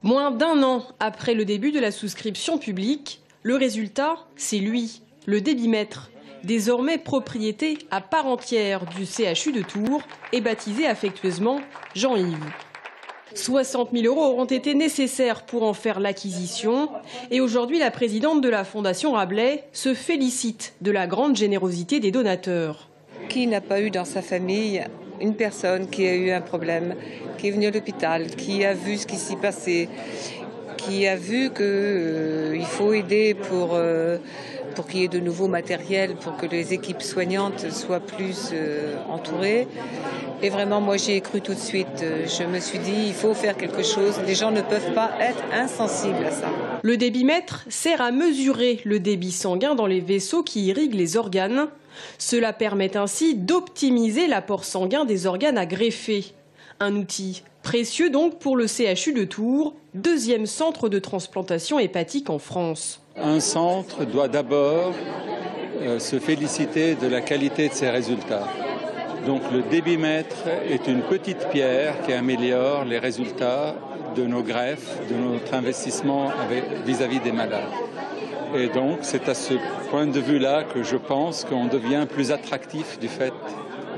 Moins d'un an après le début de la souscription publique, le résultat, c'est lui, le débitmètre, désormais propriété à part entière du CHU de Tours et baptisé affectueusement Jean-Yves. 60 000 € auront été nécessaires pour en faire l'acquisition. Et aujourd'hui, la présidente de la Fondation Rabelais se félicite de la grande générosité des donateurs. Qui n'a pas eu dans sa famille une personne qui a eu un problème, qui est venue à l'hôpital, qui a vu ce qui s'y passait, qui a vu qu'il faut aider pour qu'il y ait de nouveaux matériels, pour que les équipes soignantes soient plus entourées. Et vraiment, moi, j'y ai cru tout de suite. Je me suis dit, il faut faire quelque chose. Les gens ne peuvent pas être insensibles à ça. Le débitmètre sert à mesurer le débit sanguin dans les vaisseaux qui irriguent les organes. Cela permet ainsi d'optimiser l'apport sanguin des organes à greffer. Un outil précieux donc pour le CHU de Tours, deuxième centre de transplantation hépatique en France. Un centre doit d'abord se féliciter de la qualité de ses résultats. Donc le débitmètre est une petite pierre qui améliore les résultats de nos greffes, de notre investissement vis-à-vis des malades. Et donc c'est à ce point de vue-là que je pense qu'on devient plus attractif du fait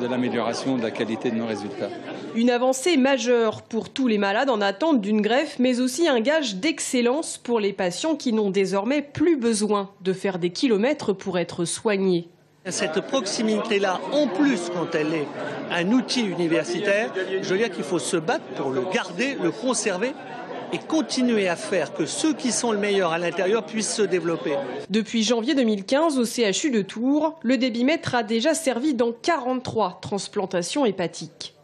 de l'amélioration de la qualité de nos résultats. Une avancée majeure pour tous les malades en attente d'une greffe, mais aussi un gage d'excellence pour les patients qui n'ont désormais plus besoin de faire des kilomètres pour être soignés. Cette proximité-là, en plus quand elle est un outil universitaire, je veux dire qu'il faut se battre pour le garder, le conserver et continuer à faire que ceux qui sont le meilleur à l'intérieur puissent se développer. Depuis janvier 2015, au CHU de Tours, le débitmètre a déjà servi dans 43 transplantations hépatiques.